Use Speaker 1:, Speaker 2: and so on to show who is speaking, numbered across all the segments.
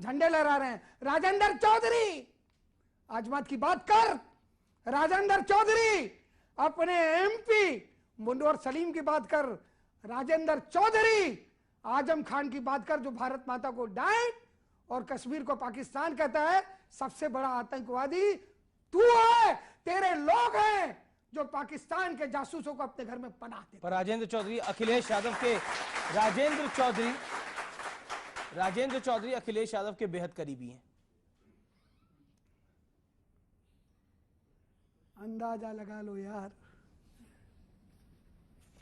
Speaker 1: झंडे लहरा रहे हैं। राजेंद्र चौधरी, आजमत की बात कर। राजेंद्र चौधरी, अपने एमपी मुनव्वर सलीम की बात कर। राजेंद्र चौधरी, आजम खान की बात कर, जो भारत माता को डांट और कश्मीर को पाकिस्तान कहता है। सबसे बड़ा आतंकवादी तू है, तेरे लोग हैं जो पाकिस्तान के जासूसों को अपने घर में पनाह देते।
Speaker 2: पर राजेंद्र चौधरी अखिलेश यादव के राजेंद्र चौधरी अखिलेश यादव के बेहद करीबी हैं।
Speaker 1: अंदाजा लगा लो यार,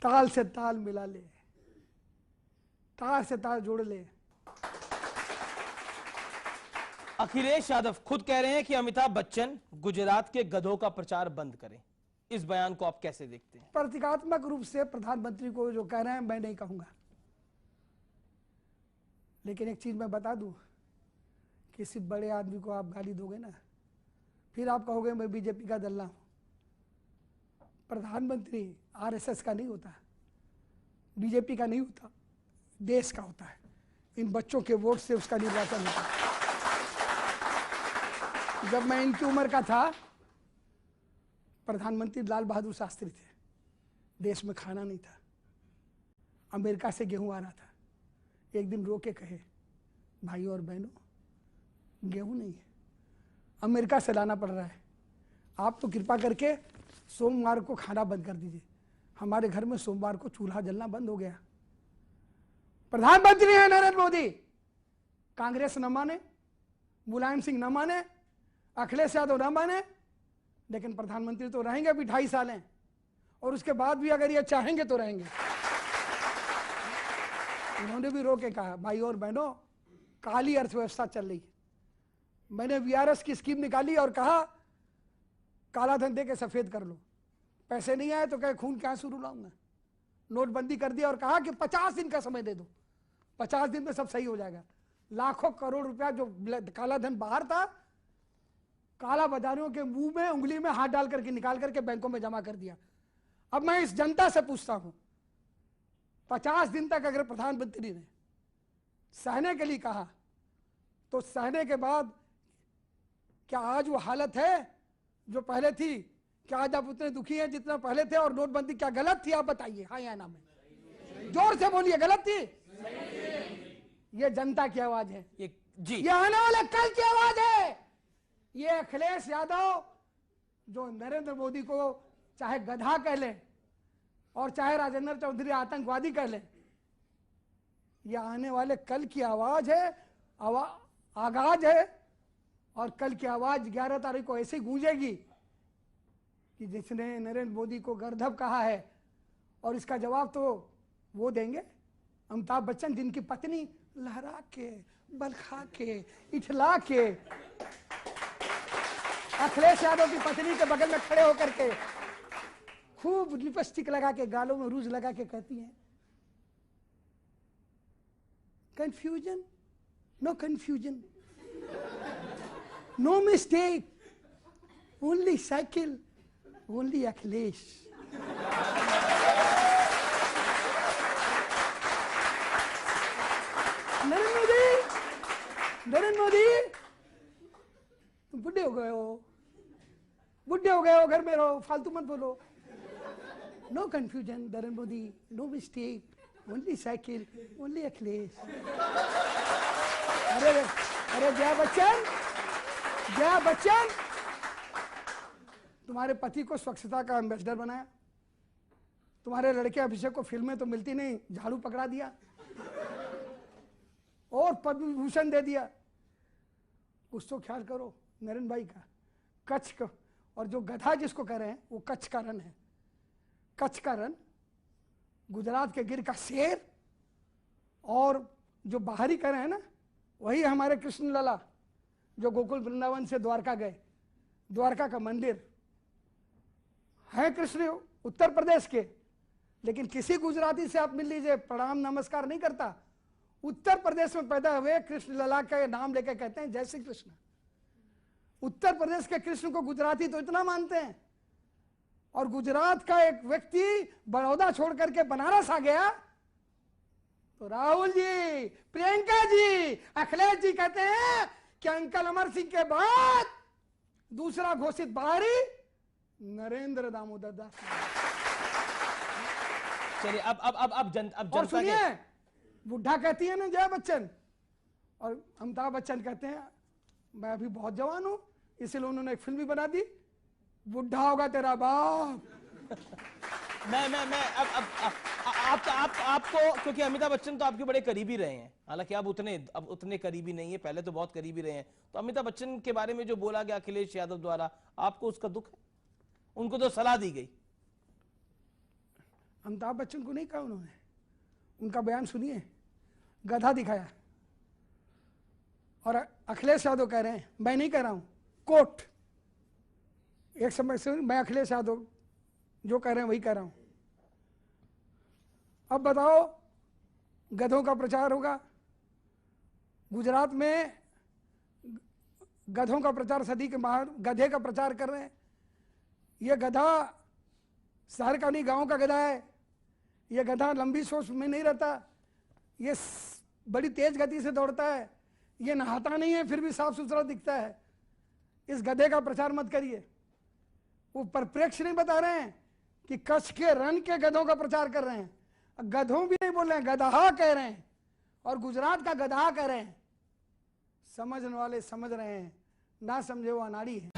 Speaker 1: ताल से ताल मिला ले, तार से तार जोड़ ले।
Speaker 2: अखिलेश यादव खुद कह रहे हैं कि अमिताभ बच्चन गुजरात के गधों का प्रचार बंद करें। इस बयान को आप कैसे देखते हैं?
Speaker 1: प्रतीकात्मक रूप से प्रधानमंत्री को जो कह रहे हैं मैं नहीं कहूंगा, लेकिन एक चीज मैं बता दूं, किसी बड़े आदमी को आप गाली दोगे ना, फिर आप कहोगे मैं बीजेपी का दल्ला हूं। प्रधानमंत्री आरएसएस का नहीं होता, बीजेपी का नहीं होता, देश का होता है। इन बच्चों के वोट से उसका निर्वाचन होता है। जब मैं इनकी उम्र का था, प्रधानमंत्री लाल बहादुर शास्त्री थे। देश में खाना नहीं था, अमेरिका से गेहूं आ रहा था। एक दिन रो के कहे, भाई और बहनों गेहूं नहीं है, अमेरिका से लाना पड़ रहा है, आप तो कृपा करके सोमवार को खाना बंद कर दीजिए। हमारे घर में सोमवार को चूल्हा जलना बंद हो गया। प्रधानमंत्री है नरेंद्र मोदी, कांग्रेस न माने, मुलायम सिंह न माने, अखिलेश यादव न माने, लेकिन प्रधानमंत्री तो रहेंगे अभी 2.5 साल हैं, और उसके बाद भी अगर ये चाहेंगे तो रहेंगे। उन्होंने भी रो के कहा, भाई और बहनों काली अर्थव्यवस्था चल रही है। मैंने वीआरएस की स्कीम निकाली और कहा काला धन दे के सफेद कर लो। पैसे नहीं आए तो कहे खून के आंसू रुलाऊंगा। नोटबंदी कर दिया और कहा कि 50 दिन का समय दे दो, 50 दिन में सब सही हो जाएगा। लाखों करोड़ रुपया जो काला धन बाहर था, काला बाजारियों के मुंह में उंगली में हाथ डाल करके निकाल करके बैंकों में जमा कर दिया। अब मैं इस जनता से पूछता हूं, 50 दिन तक अगर प्रधानमंत्री ने सहने के लिए कहा, तो सहने के बाद क्या आज वो हालत है जो पहले थी? क्या आज आप उतने दुखी हैं जितना पहले थे? और नोटबंदी क्या गलत थी? आप बताइए, हाँ या ना में जोर से बोलिए, गलत थी? ये जनता की आवाज है, ये आने वाले कल की आवाज है। ये अखिलेश यादव जो नरेंद्र मोदी को चाहे गधा कह ले और चाहे राजेंद्र चौधरी आतंकवादी कह ले, ये आने वाले कल की आवाज है, आगाज है। और कल की आवाज 11 तारीख को ऐसे गूंजेगी कि जिसने नरेंद्र मोदी को गर्दभ कहा है, और इसका जवाब तो वो देंगे अमिताभ बच्चन, जिनकी पत्नी लहरा के, बलखा के, इठला के, अखिलेश यादव की पत्नी के बगल में खड़े होकर के खूब लिपस्टिक लगा के, गालों में रूज लगा के कहती हैं, confusion, no confusion, no mistake, only cycle, only Akhilesh. Narendra Modi तुम बुढ़े हो गए हो, घर में रहो, फालतू मत बोलो। No confusion Narendra Modi, no mistake, only cycle, only Akhilesh. अरे जया बच्चन, तुम्हारे पति को स्वच्छता का एम्बेसडर बनाया, तुम्हारे लड़के अभिषेक को फिल्में तो मिलती नहीं, झाड़ू पकड़ा दिया और पद्म विभूषण दे दिया। कुछ तो ख्याल करो नरेंद्र भाई का। कच्छ का, और जो गधा जिसको कह रहे हैं वो कच्छ का रण है। कच्छ का रण, गुजरात के गिर का शेर, और जो बाहरी कह रहे हैं ना, वही हमारे कृष्ण लला जो गोकुल वृंदावन से द्वारका गए। द्वारका का मंदिर है कृष्ण उत्तर प्रदेश के, लेकिन किसी गुजराती से आप मिल लीजिए, प्रणाम नमस्कार नहीं करता। उत्तर प्रदेश में पैदा हुए कृष्ण लला का नाम लेकर कहते हैं जय श्री कृष्ण। उत्तर प्रदेश के कृष्ण को गुजराती तो इतना मानते हैं, और गुजरात का एक व्यक्ति बड़ौदा छोड़ करके बनारस आ गया, तो राहुल जी, प्रियंका जी, अखिलेश जी कहते हैं कि अंकल अमर सिंह के बाद दूसरा घोषित बाहरी नरेंद्र दामोदर दास।
Speaker 2: चलिए अब जनता
Speaker 1: और सुनिए, बुढ़ा कहती है ना जया बच्चन, और अमिताभ बच्चन कहते हैं मैं अभी बहुत जवान हूं, इसलिए उन्होंने एक फिल्म भी बना दी, बुढ़ा होगा तेरा बाप।
Speaker 2: मैं अब आपको, क्योंकि अमिताभ बच्चन तो आपके बड़े करीबी रहे हैं, हालांकि अब उतने करीबी नहीं है, पहले तो बहुत करीबी रहे हैं, तो अमिताभ बच्चन के बारे में जो बोला गया अखिलेश यादव द्वारा, आपको उसका दुख है? उनको तो सलाह दी गई।
Speaker 1: अमिताभ बच्चन को नहीं कहा उन्होंने, उनका बयान सुनिए, गधा दिखाया। और अखिलेश यादव कह रहे हैं, मैं नहीं कह रहा हूं, कोट एक समय से मैं अखिलेश यादव जो कह रहे हैं वही कह रहा हूं। अब बताओ, गधों का प्रचार होगा गुजरात में, गधों का प्रचार, सदी के महान गधे का प्रचार कर रहे हैं। यह गधा शहर का नहीं, गांव का गधा है। यह गधा लंबी सोच में नहीं रहता, यह बड़ी तेज गति से दौड़ता है, यह नहाता नहीं है फिर भी साफ सुथरा दिखता है। इस गधे का प्रचार मत करिए। वो परिप्रेक्ष्य नहीं बता रहे हैं कि कच्छ के रण के गधों का प्रचार कर रहे हैं, गधों भी नहीं बोल रहे हैं, गधा कह रहे हैं, और गुजरात का गधा कह रहे हैं। समझने वाले समझ रहे हैं, ना समझे वो अनाड़ी है।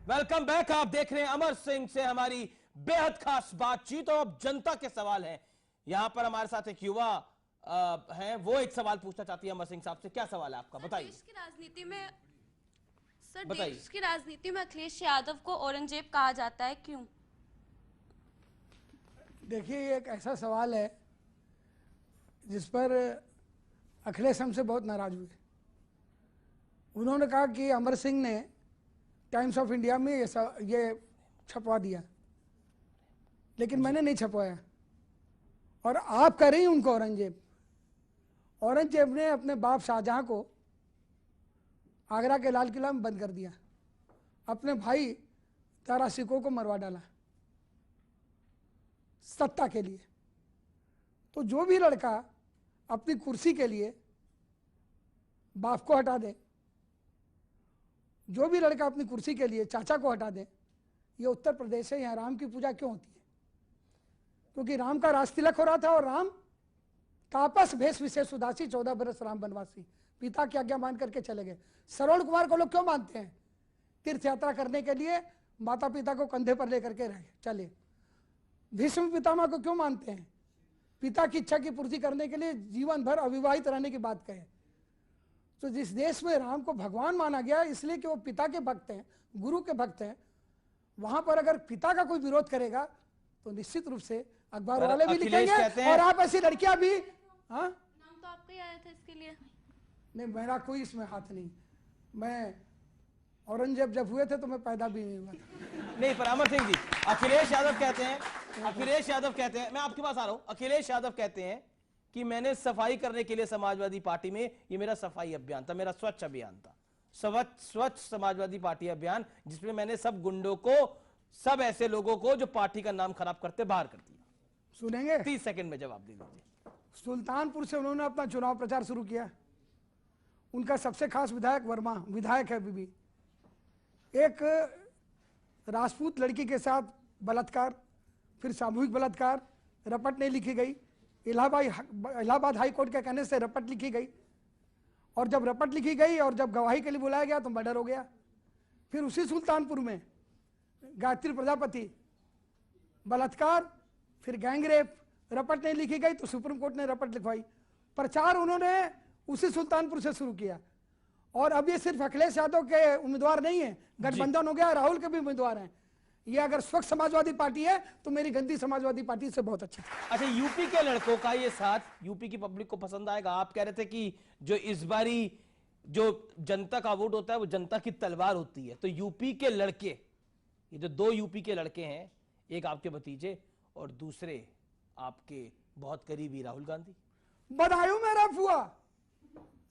Speaker 2: वेलकम बैक, आप देख रहे हैं अमर सिंह से हमारी बेहद खास बातचीत, और अब जनता के सवाल हैं। यहां पर हमारे साथ एक युवा हैं, वो एक सवाल पूछना चाहती है अमर सिंह साहब से। क्या सवाल है आपका, बताइए।
Speaker 3: देश की राजनीति में देश की राजनीति में अखिलेश यादव को औरंगजेब कहा जाता है, क्यों?
Speaker 1: देखिए, ये एक ऐसा सवाल है जिस पर अखिलेश हमसे बहुत नाराज हुए। उन्होंने कहा कि अमर सिंह ने टाइम्स ऑफ इंडिया में ये छपवा दिया, लेकिन मैंने नहीं छपवाया। और आप कह रही हैं उनको औरंगजेब। औरंगजेब ने अपने बाप शाहजहां को आगरा के लाल किला में बंद कर दिया, अपने भाई तारा सिकों को मरवा डाला सत्ता के लिए। तो जो भी लड़का अपनी कुर्सी के लिए बाप को हटा दे, जो भी लड़का अपनी कुर्सी के लिए चाचा को हटा दे, ये उत्तर प्रदेश है, यहाँ राम की पूजा क्यों होती है? क्योंकि राम का राज तिलक हो रहा था, और राम तापस भेष विशेष उदासी 14 बरस राम बनवासी, पिता की आज्ञा मान करके चले गए। श्रवण कुमार को लोग क्यों मानते हैं? तीर्थ यात्रा करने के लिए माता पिता को कंधे पर लेकर के रहे चले। भीष्म पितामह को क्यों मानते हैं? पिता की इच्छा की पूर्ति करने के लिए जीवन भर अविवाहित रहने की बात कहे। तो जिस देश में राम को भगवान माना गया, इसलिए कि वो पिता के भक्त हैं, गुरु के भक्त हैं, वहां पर अगर पिता का कोई विरोध करेगा तो निश्चित रूप से अखबार वाले भी लिखेंगे, और आप ऐसी लड़कियां भी। हाँ,
Speaker 3: नाम तो आपका ही आया था इसके लिए।
Speaker 1: नहीं, मेरा कोई इसमें हाथ नहीं। मैं औरंगजेब जब हुए थे तो मैं पैदा भी नहीं हुआ था।
Speaker 2: नहीं, पर अमर सिंह जी, अखिलेश यादव कहते हैं, मैं आपके पास आ रहा हूं। अखिलेश यादव कहते हैं कि मैंने सफाई करने के लिए समाजवादी पार्टी में, ये मेरा सफाई अभियान था, मेरा स्वच्छ अभियान था, स्वच्छ समाजवादी पार्टी अभियान, जिसमें मैंने सब गुंडों को, सब ऐसे लोगों को जो पार्टी का नाम खराब करते, बाहर कर दिया।
Speaker 1: सुनेंगे?
Speaker 2: 30 सेकंड में जवाब दे दीजिए।
Speaker 1: सुल्तानपुर से उन्होंने अपना चुनाव प्रचार शुरू किया। उनका सबसे खास विधायक वर्मा विधायक है अभी भी। एक राजपूत लड़की के साथ बलात्कार, फिर सामूहिक बलात्कार, रपट नहीं लिखी गई। इलाहाबाद हाई कोर्ट के कहने से रपट लिखी गई, और जब रपट लिखी गई और जब गवाही के लिए बुलाया गया तो मर्डर हो गया। फिर उसी सुल्तानपुर में गायत्री प्रजापति बलात्कार, फिर गैंगरेप, रपट नहीं लिखी गई तो सुप्रीम कोर्ट ने रपट लिखवाई। प्रचार उन्होंने उसी सुल्तानपुर से शुरू किया। और अब ये सिर्फ अखिलेश यादव के उम्मीदवार नहीं है, गठबंधन हो गया, राहुल के भी उम्मीदवार हैं। ये अगर स्वच्छ समाजवादी पार्टी है तो मेरी गंदी समाजवादी पार्टी से बहुत अच्छा।
Speaker 2: अच्छा, यूपी के लड़कों का ये साथ यूपी की पब्लिक को पसंद आएगा? आप कह रहे थे कि जो इस बारी जो जनता का वोट होता है वो जनता की तलवार होती है, तो यूपी के लड़के, ये जो 2 यूपी के लड़के हैं, एक आपके भतीजे और दूसरे आपके बहुत करीबी राहुल गांधी।
Speaker 1: बदायूं में रेप हुआ,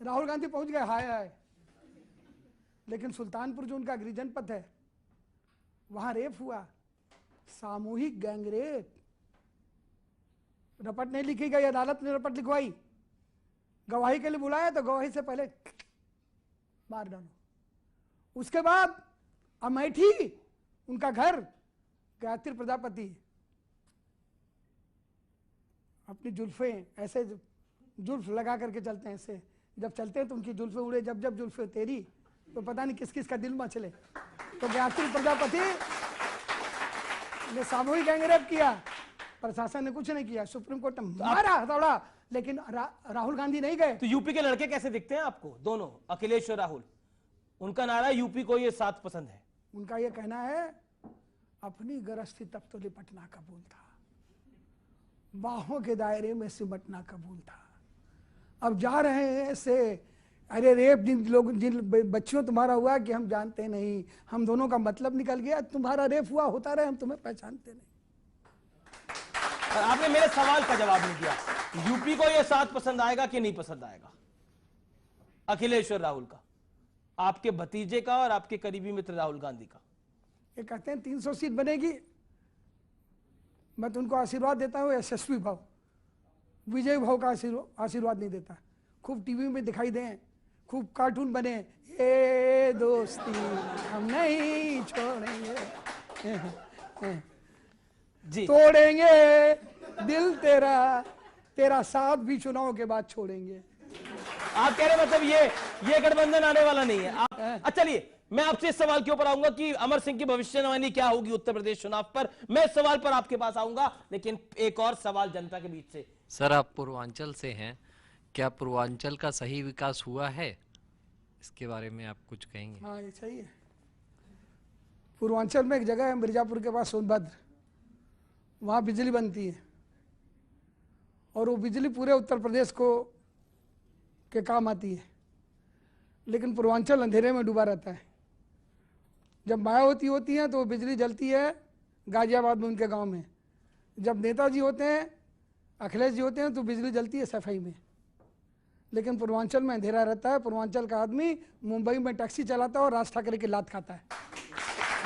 Speaker 1: राहुल गांधी पहुंच गए, हाय हाय। लेकिन सुल्तानपुर जो उनका गृह जनपद है, वहां रेप हुआ, सामूहिक गैंगरेप। रपट नहीं लिखी गई, अदालत ने रपट लिखवाई, गवाही के लिए बुलाया तो गवाही से पहले मार डालो। उसके बाद अमेठी उनका घर, गायत्री प्रजापति अपनी जुल्फे ऐसे जुल्फ लगा करके चलते हैं, ऐसे जब चलते हैं तो उनकी जुल्फे उड़े, जब जब जुल्फे तेरी तो पता नहीं किस किस का दिल मचले। तो गायत्री प्रजापति ने सामूहिक गैंगरेप किया, प्रशासन ने कुछ नहीं किया, सुप्रीम कोर्ट ने मारा हथौड़ा, लेकिन राहुल गांधी नहीं गए।
Speaker 2: तो यूपी के लड़के कैसे दिखते हैं आपको दोनों, अखिलेश और राहुल? उनका नारा यूपी को ये साथ पसंद है।
Speaker 1: उनका ये कहना है अपनी गरस्ती तब तो लिपटना कबूल था, बाहों के दायरे में सिमटना कबूल था, अब जा रहे हैं ऐसे। अरे रेप जिन बच्चियों तुम्हारा हुआ कि हम जानते नहीं, हम दोनों का मतलब निकल गया, तुम्हारा रेप हुआ होता रहे, हम तुम्हें पहचानते नहीं।
Speaker 2: और आपने मेरे सवाल का जवाब नहीं दिया, यूपी को यह साथ पसंद आएगा कि नहीं पसंद आएगा, अखिलेश और राहुल का, आपके भतीजे का और आपके करीबी मित्र राहुल गांधी का?
Speaker 1: ये कहते हैं 300 सीट बनेगी, मैं तो उनको आशीर्वाद देता हूँ यशस्वी भाव, विजय भाव का आशीर्वाद नहीं देता। खूब टीवी में दिखाई दें, खूब कार्टून बने, ए दोस्ती हम नहीं छोड़ेंगे,
Speaker 2: जी
Speaker 1: तोड़ेंगे दिल तेरा, तेरा साथ भी चुनाव के बाद छोड़ेंगे।
Speaker 2: आप कह रहे मतलब ये गठबंधन आने वाला नहीं है आप? चलिए मैं आपसे इस सवाल के ऊपर आऊंगा कि अमर सिंह की भविष्यवाणी क्या होगी उत्तर प्रदेश चुनाव पर, मैं इस सवाल पर आपके पास आऊंगा, लेकिन एक और सवाल जनता के बीच से।
Speaker 4: सर आप पूर्वांचल से हैं, क्या पूर्वांचल का सही विकास हुआ है, इसके बारे में आप कुछ कहेंगे?
Speaker 1: हाँ ये सही है। पूर्वांचल में एक जगह है मिर्जापुर के पास सोनभद्र, वहाँ बिजली बनती है और वो बिजली पूरे उत्तर प्रदेश को के काम आती है, लेकिन पूर्वांचल अंधेरे में डूबा रहता है। जब मायावती होती हैं तो बिजली जलती है गाजियाबाद में उनके गांव में, जब नेताजी होते हैं, अखिलेश जी होते हैं तो बिजली जलती है सफाई में, लेकिन पूर्वांचल में अंधेरा रहता है। पूर्वांचल का आदमी मुंबई में टैक्सी चलाता है और राज ठाकरे की लात खाता है।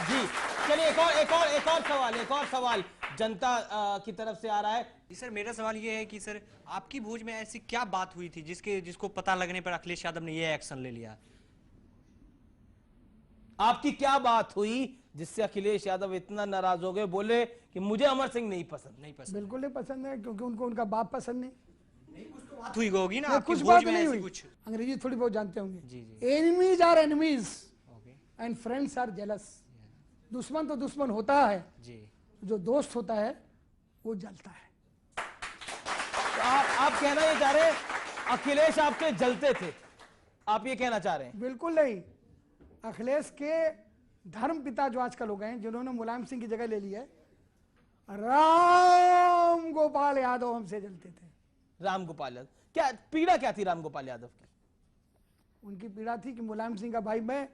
Speaker 2: जी चलिए एक और सवाल जनता की तरफ से आ रहा है।
Speaker 5: जी सर, मेरा सवाल ये है कि सर आपकी भुज में ऐसी क्या बात हुई थी जिसको पता लगने पर अखिलेश यादव ने ये एक्शन ले लिया?
Speaker 2: आपकी क्या बात हुई जिससे अखिलेश यादव इतना नाराज हो गए, बोले कि मुझे अमर सिंह नहीं पसंद?
Speaker 1: बिल्कुल नहीं पसंद है, क्योंकि उनको उनका बाप पसंद नहीं।
Speaker 5: बात हुई होगी ना आपकी
Speaker 1: कुछ
Speaker 5: भोज
Speaker 1: बात
Speaker 5: में
Speaker 1: नहीं
Speaker 5: ऐसी
Speaker 1: हुई,
Speaker 5: कुछ?
Speaker 1: अंग्रेजी थोड़ी बहुत जानते होंगे।
Speaker 5: जी।
Speaker 1: Enemies are enemies
Speaker 5: okay
Speaker 1: and friends are jealous. दुश्मन तो दुश्मन होता है
Speaker 5: जी,
Speaker 1: जो दोस्त होता है वो जलता है।
Speaker 2: तो आप कहना ये चाह रहे हैं अखिलेश आपके जलते थे, आप ये कहना चाह रहे हैं?
Speaker 1: बिल्कुल नहीं, अखिलेश के धर्म पिता जो आजकल हो गए हैं, जिन्होंने मुलायम सिंह की जगह ले ली है, राम गोपाल यादव हमसे जलते थे।
Speaker 2: राम गोपाल यादव, क्या पीड़ा क्या थी राम गोपाल यादव की?
Speaker 1: उनकी पीड़ा थी कि मुलायम सिंह का भाई मैं,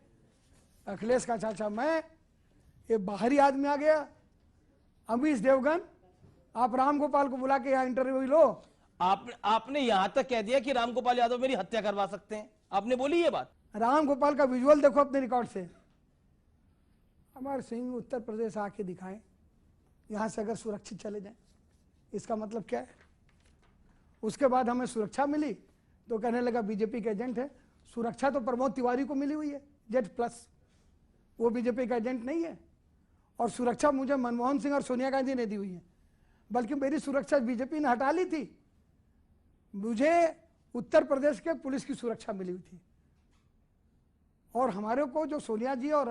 Speaker 1: अखिलेश का चाचा मैं, ये बाहरी आदमी आ गया, अमीश देवगन, आप राम गोपाल को बुला के यहाँ इंटरव्यू लो।
Speaker 2: आपने यहां तक कह दिया कि राम गोपाल यादव मेरी हत्या करवा सकते हैं, आपने बोली ये बात?
Speaker 1: राम गोपाल का विजुअल देखो अपने रिकॉर्ड से। अमर सिंह उत्तर प्रदेश आके दिखाएं, यहाँ से अगर सुरक्षित चले जाएं, इसका मतलब क्या है? उसके बाद हमें सुरक्षा मिली तो कहने लगा बीजेपी के एजेंट है। सुरक्षा तो प्रमोद तिवारी को मिली हुई है Z+, वो बीजेपी का एजेंट नहीं है। और सुरक्षा मुझे मनमोहन सिंह और सोनिया गांधी ने दी हुई है, बल्कि मेरी सुरक्षा बीजेपी ने हटा ली थी। मुझे उत्तर प्रदेश के पुलिस की सुरक्षा मिली हुई थी, और हमारे को जो सोनिया जी और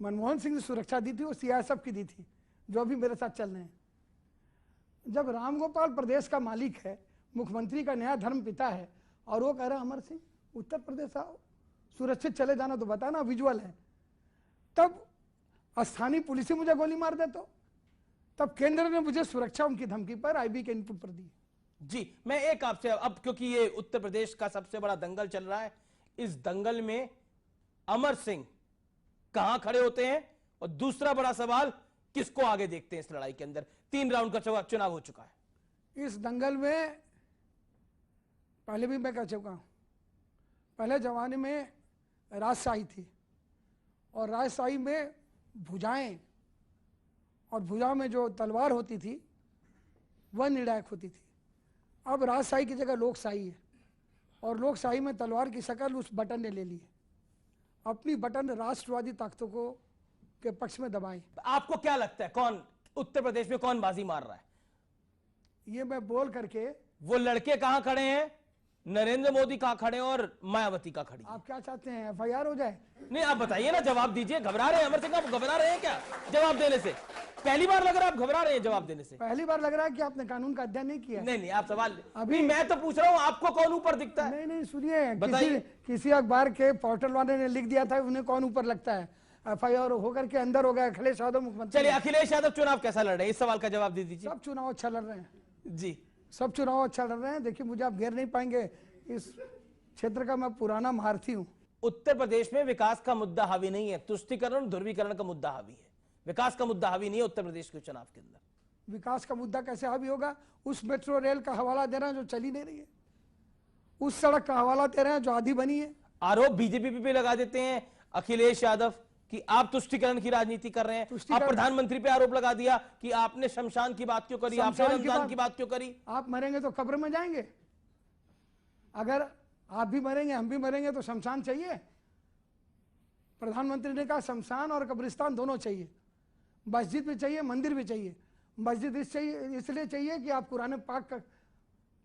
Speaker 1: मनमोहन सिंह ने सुरक्षा दी थी वो CISF की दी थी, जो अभी मेरे साथ चल रहे हैं। जब रामगोपाल प्रदेश का मालिक है, मुख्यमंत्री का नया धर्म पिता है, और वो कह रहा अमर सिंह उत्तर प्रदेश आओ, सुरक्षित चले जाना, तो बताना विजुअल है। तब स्थानीय पुलिस ही मुझे गोली मार दे तो तब केंद्र ने मुझे सुरक्षा उनकी धमकी पर IB के इनपुट पर दी।
Speaker 2: जी मैं एक आपसे अब, क्योंकि ये उत्तर प्रदेश का सबसे बड़ा दंगल चल रहा है, इस दंगल में अमर सिंह कहां खड़े होते हैं, और दूसरा बड़ा सवाल किसको आगे देखते हैं इस लड़ाई के अंदर? 3 राउंड का चुनाव हो चुका है।
Speaker 1: इस दंगल में पहले भी मैं कह चुका हूं, पहले जमाने में राजशाही थी, और राजशाही में भुजाएं, और भुजा में जो तलवार होती थी वह निर्णायक होती थी। अब राजशाही की जगह लोकशाही है, और लोकशाही में तलवार की शक्ल उस बटन ने ले ली है। अपनी बटन राष्ट्रवादी ताकतों को के पक्ष में दबाई।
Speaker 2: आपको क्या लगता है कौन उत्तर प्रदेश में कौन बाजी मार रहा है?
Speaker 1: ये मैं बोल करके,
Speaker 2: वो लड़के कहां खड़े हैं, नरेंद्र मोदी कहां खड़े हैं और मायावती कहां खड़ी है?
Speaker 1: आप क्या चाहते हैं, एफआईआर हो जाए?
Speaker 2: नहीं आप बताइए ना, जवाब दीजिए। घबरा रहे हैं अमर सिंह, आप घबरा रहे हैं क्या जवाब देने से? पहली बार लग रहा है आप घबरा रहे हैं जवाब देने से?
Speaker 1: पहली बार लग रहा है कि आपने कानून का अध्ययन नहीं किया।
Speaker 2: नहीं आप सवाल
Speaker 1: अभी
Speaker 2: मैं तो पूछ रहा हूं, आपको कौन ऊपर दिखता है?
Speaker 1: नहीं सुनिए,
Speaker 2: बताइए।
Speaker 1: किसी अखबार के पोर्टल वाले ने लिख दिया था, उन्हें कौन ऊपर लगता है। एफआईआर होकर के अंदर हो गया अखिलेश यादव मुख्यमंत्री।
Speaker 2: चलिए अखिलेश यादव चुनाव कैसा लड़ रहे हैं, इस सवाल का जवाब दे दीजिए।
Speaker 1: सब चुनाव अच्छा लड़ रहे हैं
Speaker 2: जी,
Speaker 1: सब चुनाव अच्छा लड़ रहे हैं। देखिए, मुझे आप घेर नहीं पाएंगे, इस क्षेत्र का मैं पुराना महारथी हूं।
Speaker 2: उत्तर प्रदेश में विकास का मुद्दा हावी नहीं है, तुष्टीकरण ध्रुवीकरण का मुद्दा हावी है। विकास का मुद्दा हावी नहीं है उत्तर प्रदेश के चुनाव के अंदर।
Speaker 1: विकास का मुद्दा कैसे हावी होगा? उस मेट्रो रेल का हवाला दे रहे हैं जो चली नहीं रही है, उस सड़क का हवाला दे रहे हैं जो आधी बनी है।
Speaker 2: आरोप बीजेपी पे लगा देते हैं अखिलेश यादव कि आप तुष्टीकरण की राजनीति कर रहे हैं। आप प्रधानमंत्री पे आरोप लगा दिया कि आपने शमशान की बात क्यों करी, आपने रमजान की बात क्यों करी?
Speaker 1: आप मरेंगे तो कब्र में जाएंगे। अगर आप भी मरेंगे, हम भी मरेंगे, तो शमशान चाहिए? प्रधानमंत्री ने कहा शमशान और कब्रिस्तान दोनों चाहिए, मस्जिद भी चाहिए, मंदिर भी चाहिए। मस्जिद इसलिए चाहिए कि आप कुरान पाक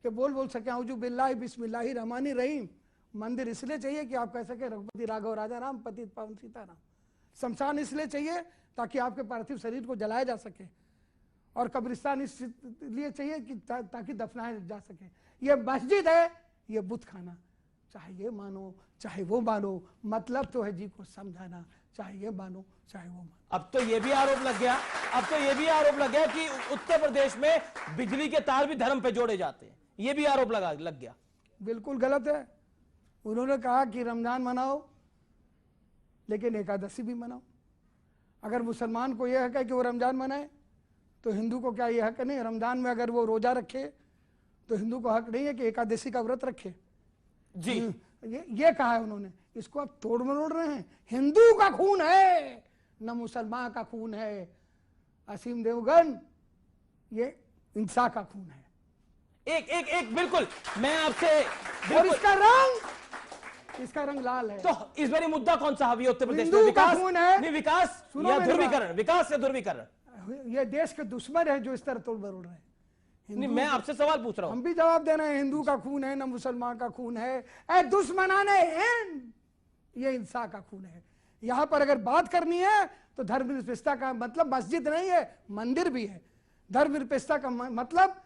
Speaker 1: के बोल सकें, औजू बिल्लाहि बिस्मिल्लाहि रहमानि रहीम। मंदिर इसलिए चाहिए कि आप कह सके रघुपति राघव राजा राम, पतित पावन सीताराम। शमशान इसलिए चाहिए ताकि आपके पार्थिव शरीर को जलाया जा सके, और कब्रिस्तान इसलिए चाहिए कि ताकि दफनाया जा सके। ये मस्जिद है, ये बुत खाना, चाहे ये मानो चाहे वो मानो, मतलब तो है जी को समझाना, चाहे ये मानो चाहे वो मानो।
Speaker 2: अब तो ये भी आरोप लग गया कि उत्तर प्रदेश में बिजली के तार भी धर्म पे जोड़े जाते हैं, ये भी आरोप लग गया।
Speaker 1: बिल्कुल गलत है। उन्होंने कहा कि रमजान मनाओ लेकिन एकादशी भी मनाओ। अगर मुसलमान को यह हक है कि वो रमजान मनाए, तो हिंदू को क्या यह हक नहीं? रमजान में अगर वो रोजा रखे तो हिंदू को हक नहीं है कि एकादशी का व्रत रखे?
Speaker 2: जी,
Speaker 1: ये कहा है उन्होंने। इसको आप तोड़ मरोड़ रहे हैं। हिंदू का खून है, न मुसलमान का खून है। असीम देवगन, ये इंसा का खून है।
Speaker 2: एक बिल्कुल मैं आपसे
Speaker 1: और इसका रंग लाल है।
Speaker 2: तो इस बारी मुद्दा कौन सा हावी है उत्तर प्रदेश में?
Speaker 1: हिंदू का
Speaker 2: विकास
Speaker 1: खून है।
Speaker 2: नहीं, विकास या ध्रुवीकरण? विकास या ध्रुवीकरण?
Speaker 1: ये देश के दुश्मन है जो इस तरह तोड़ मरोड़ रहे हैं।
Speaker 2: नहीं, मैं आपसे सवाल पूछ रहा हूं।
Speaker 1: हम भी जवाब दे रहे हैं, हिंदू का खून है, न मुसलमान का खून है। ए दुश्मनाने हिंद, ये इंसा का खून है। यहां पर अगर बात करनी है तो धर्मनिरपेक्षता का मतलब मस्जिद नहीं है, मंदिर भी है। धर्मनिरपेक्षता का मतलब